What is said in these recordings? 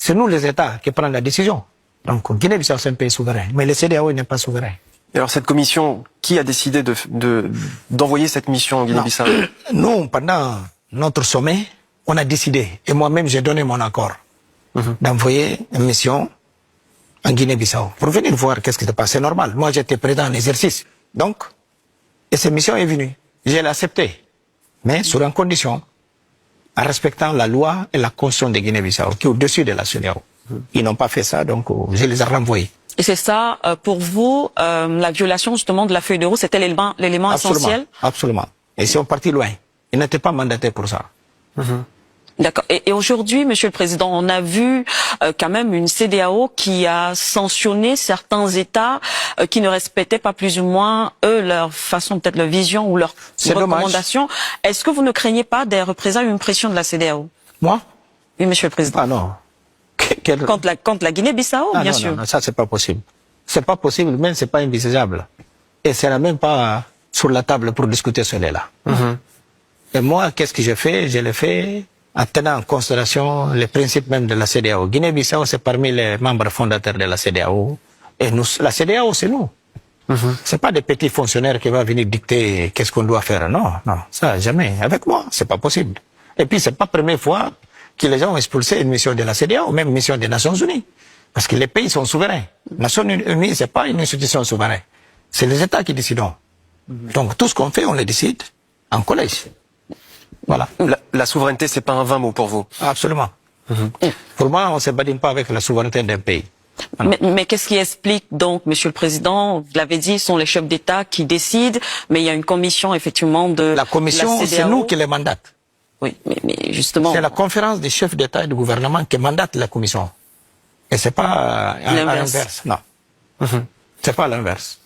C'est nous les États qui prenons la décision. Donc Guinée-Bissau c'est un pays souverain, mais le CEDEAO n'est pas souverain. Et alors cette commission, qui a décidé d'envoyer cette mission en Guinée-Bissau? Nous, pendant notre sommet, on a décidé, et moi-même j'ai donné mon accord, d'envoyer une mission en Guinée-Bissau pour venir voir qu'est-ce qui se passe. C'est normal. Moi j'étais président en exercice. Donc, et cette mission est venue. Je l'ai acceptée, mais sur une condition, en respectant la loi et la constitution de Guinée-Bissau, qui est au-dessus de la CEDEAO. Ils n'ont pas fait ça, donc je les ai renvoyés. Et c'est ça, pour vous, la violation justement de la feuille de route, c'était l'élément essentiel? Absolument. Et ils sont partis loin. Ils n'étaient pas mandatés pour ça. D'accord. Et aujourd'hui, Monsieur le Président, on a vu quand même une CEDEAO qui a sanctionné certains États qui ne respectaient pas plus ou moins, eux, leur façon, peut-être leur vision ou leurs recommandations. Est-ce que vous ne craignez pas des représailles ou une pression de la CEDEAO? Moi? Oui, Monsieur le Président. Ah non. Contre la Guinée-Bissau, bien sûr. Non, ça c'est pas possible. C'est pas possible, même c'est pas envisageable. Et c'est même pas sur la table pour discuter cela. Et moi, qu'est-ce que je fais? Je le fais en tenant en considération les principes même de la CEDEAO. Guinée-Bissau, c'est parmi les membres fondateurs de la CEDEAO. Et nous, la CEDEAO, c'est nous. C'est pas des petits fonctionnaires qui vont venir dicter qu'est-ce qu'on doit faire. Non, non, ça jamais. Avec moi, c'est pas possible. Et puis, c'est pas la première fois que les gens ont expulsé une mission de la CEDEAO, ou même une mission des Nations Unies. Parce que les pays sont souverains. Les Nations Unies, c'est pas une institution souveraine. C'est les États qui décident. Donc, tout ce qu'on fait, on le décide en collège. Voilà. La souveraineté, c'est pas un vain mot pour vous? Absolument. Pour moi, on ne se badine pas avec la souveraineté d'un pays. Voilà. Mais qu'est-ce qui explique donc, Monsieur le Président, vous l'avez dit, ce sont les chefs d'État qui décident, mais il y a une commission effectivement de la commission, c'est nous qui les mandate. Oui, mais justement... C'est la conférence des chefs d'État et de gouvernement qui mandate la commission. Et c'est pas à l'inverse. Non. C'est pas à l'inverse.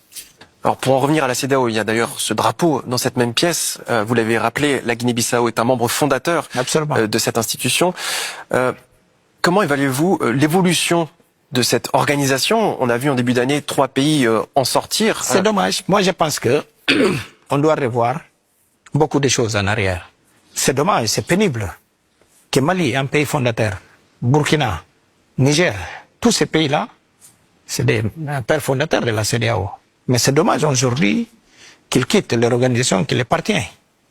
Alors pour en revenir à la CEDEAO, il y a d'ailleurs ce drapeau dans cette même pièce. Vous l'avez rappelé, la Guinée-Bissau est un membre fondateur de cette institution. Comment évaluez-vous l'évolution de cette organisation? On a vu en début d'année 3 pays en sortir. C'est dommage. Moi je pense que on doit revoir beaucoup de choses en arrière. C'est dommage, c'est pénible que Mali, un pays fondateur, Burkina, Niger, tous ces pays-là, c'est des pères fondateurs de la CEDEAO. Mais c'est dommage aujourd'hui qu'ils quittent leur organisation qui les appartient.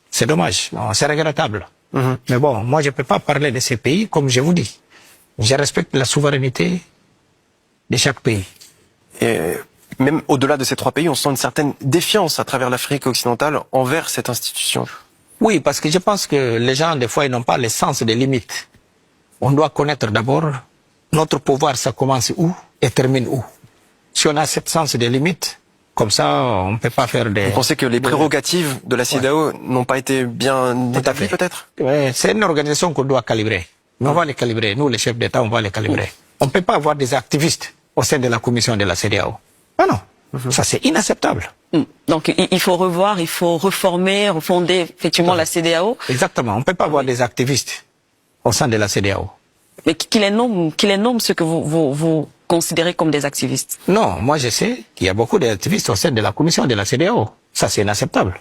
C'est dommage, c'est regrettable. Mais bon, moi je ne peux pas parler de ces pays comme je vous dis. Je respecte la souveraineté de chaque pays. Et même au-delà de ces 3 pays, on sent une certaine défiance à travers l'Afrique occidentale envers cette institution. Oui, parce que je pense que les gens, des fois, ils n'ont pas le sens des limites. On doit connaître d'abord notre pouvoir, ça commence où et termine où. Si on a ce sens des limites, comme ça, on ne peut pas faire des... Vous pensez que les prérogatives de la CEDEAO n'ont pas été bien établies, peut-être? Oui, c'est une organisation qu'on doit calibrer. Mais on va les calibrer. Nous, les chefs d'État, on va les calibrer. On ne peut pas avoir des activistes au sein de la commission de la CEDEAO. Ah non, ça c'est inacceptable. Donc il faut revoir, il faut reformer, refonder effectivement la CEDEAO. Exactement, on ne peut pas avoir des activistes au sein de la CEDEAO. Mais qui les nomme ce que vous considérez comme des activistes? Non, moi je sais qu'il y a beaucoup d'activistes au sein de la commission de la CEDEAO. Ça c'est inacceptable.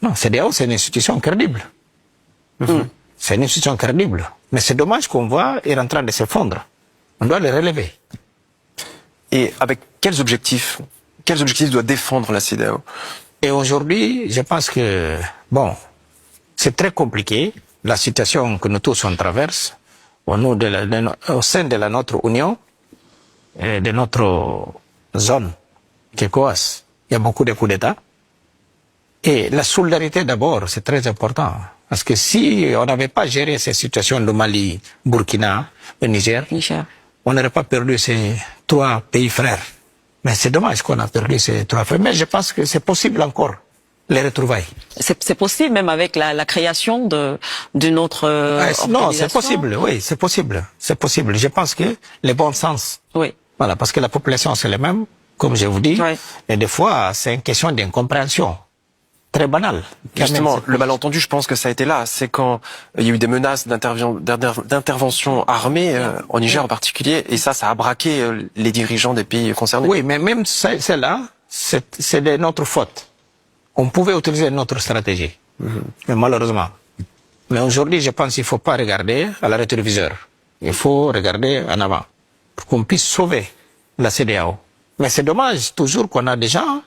Non, CEDEAO c'est une institution crédible. C'est une institution crédible. Mais c'est dommage qu'on voit elle est en train de s'effondrer. On doit les relever. Et avec quels objectifs doit défendre la CEDEAO? Et aujourd'hui, je pense que, bon, c'est très compliqué, la situation que nous tous on traverse, au sein de notre Union, et de notre zone, qui coasse. Il y a beaucoup de coups d'État. Et la solidarité d'abord, c'est très important. Parce que si on n'avait pas géré ces situations de Mali, Burkina, et Niger, on n'aurait pas perdu ces 3 pays frères. Mais c'est dommage qu'on a perdu ces 3 frères. Mais je pense que c'est possible encore, les retrouvailles. C'est possible même avec la création d'une autre organisation. Non, c'est possible, oui, c'est possible. C'est possible. Je pense que le bon sens. Oui. Voilà, parce que la population c'est la même, comme je vous dis. Et des fois, c'est une question d'incompréhension. Très banal. Justement, le malentendu, je pense que ça a été là. C'est quand il y a eu des menaces d'intervention armée, en Niger en particulier, et ça a braqué les dirigeants des pays concernés. Oui, mais même celle-là, c'est de notre faute. On pouvait utiliser notre stratégie, mais malheureusement. Mais aujourd'hui, je pense qu'il ne faut pas regarder à la rétroviseur. Il faut regarder en avant pour qu'on puisse sauver la CEDEAO. Mais c'est dommage toujours qu'on a des gens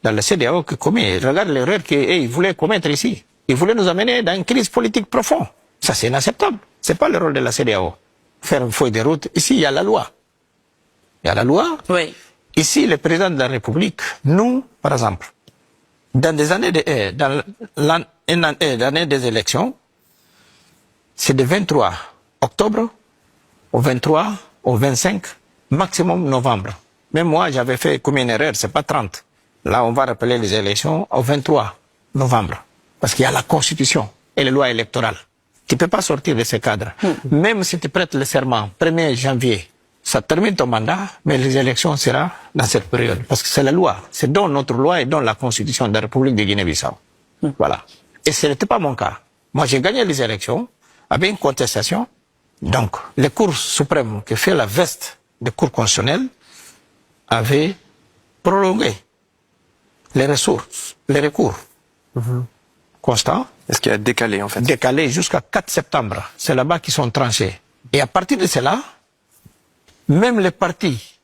dans la CEDEAO qui commettent. Regarde l'erreur qu'ils voulaient commettre ici. Ils voulaient nous amener dans une crise politique profonde. Ça, c'est inacceptable. C'est pas le rôle de la CEDEAO. Faire une feuille de route. Ici, il y a la loi. Il y a la loi. Oui. Ici, le président de la République, nous, par exemple, dans des années dans l'année des élections, c'est de 23 octobre au 23 au 25 maximum novembre. Même moi, j'avais fait comme une erreur, c'est pas 30. Là, on va rappeler les élections au 23 novembre. Parce qu'il y a la Constitution et les lois électorales. Tu ne peux pas sortir de ce cadre. Même si tu prêtes le serment 1er janvier, ça termine ton mandat, mais les élections seront dans cette période. Parce que c'est la loi. C'est dans notre loi et dans la Constitution de la République de Guinée-Bissau. Voilà. Et ce n'était pas mon cas. Moi, j'ai gagné les élections avec une contestation. Donc, les cours suprêmes qui fait la veste des cours constitutionnels avaient prolongé les ressources, les recours constants. Est-ce qu'il a décalé, en fait? Décalé jusqu'à 4 septembre. C'est là-bas qu'ils sont tranchés. Et à partir de cela, même les partis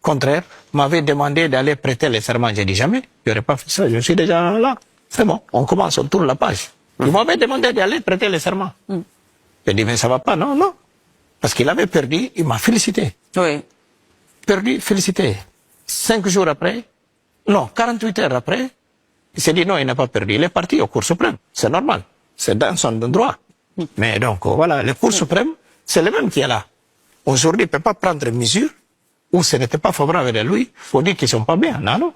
contraires m'avaient demandé d'aller prêter les serments. J'ai dit jamais, je n'aurais pas fait ça, je suis déjà là. C'est bon, on commence, on tourne la page. Ils m'avaient demandé d'aller prêter les serments. J'ai dit, mais ça va pas, non, non. Parce qu'il avait perdu, il m'a félicité. Oui. Perdu, félicité. 5 jours après, non, 48 heures après, il s'est dit non, il n'a pas perdu. Il est parti au Cour suprême. C'est normal. C'est dans son droit. Mais donc, voilà, le Cour suprême, c'est le même qui est là. Aujourd'hui, il ne peut pas prendre une mesure où ce n'était pas favorable à lui. Il faut dire qu'ils ne sont pas bien. Non, non.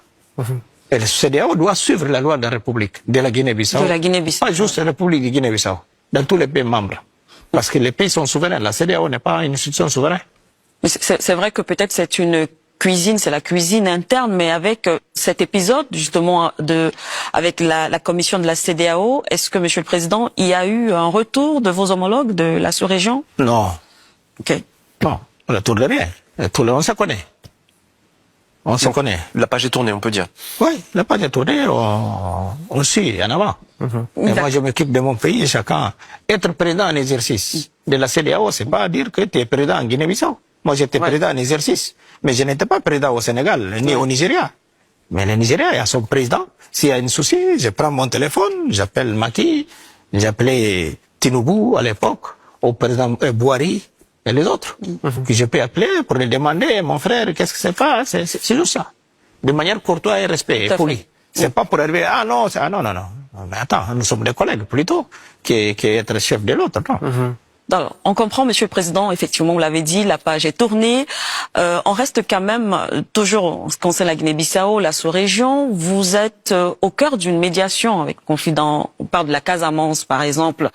Et le CEDEAO doit suivre la loi de la République de la Guinée-Bissau. De la Guinée-Bissau. Pas juste la République de Guinée-Bissau. Dans tous les pays membres. Parce que les pays sont souverains. La CEDEAO n'est pas une institution souveraine. Mais c'est vrai que peut-être c'est une cuisine, c'est la cuisine interne, mais avec cet épisode justement avec la commission de la CEDEAO, est-ce que, Monsieur le Président, il y a eu un retour de vos homologues de la sous-région? Non. Ok. Non, on retour de rien. On se connaît. On se connaît. La page est tournée, on peut dire. Oui, la page est tournée, on suit en avant. Et moi, je m'occupe de mon pays, chacun. Être président en exercice de la CEDEAO, c'est pas dire que tu es président en Guinée-Bissau. Moi, j'étais président en exercice. Mais je n'étais pas président au Sénégal, ni au Nigeria. Mais le Nigeria, il a son président. S'il y a un souci, je prends mon téléphone, j'appelle Macky, j'appelais Tinubu à l'époque, au président Bouhari et les autres, que je peux appeler pour lui demander, mon frère, qu'est-ce que c'est pas? C'est juste ça. De manière courtoise et respect, et poli. C'est pas pour arriver, ah non, non, non, non. Mais attends, nous sommes des collègues plutôt, qu'être chef de l'autre, non. Alors, on comprend, Monsieur le Président, effectivement, vous l'avez dit, la page est tournée. On reste quand même, toujours en ce qui concerne la Guinée-Bissau, la sous-région. Vous êtes au cœur d'une médiation avec confident. On parle de la Casamance, par exemple.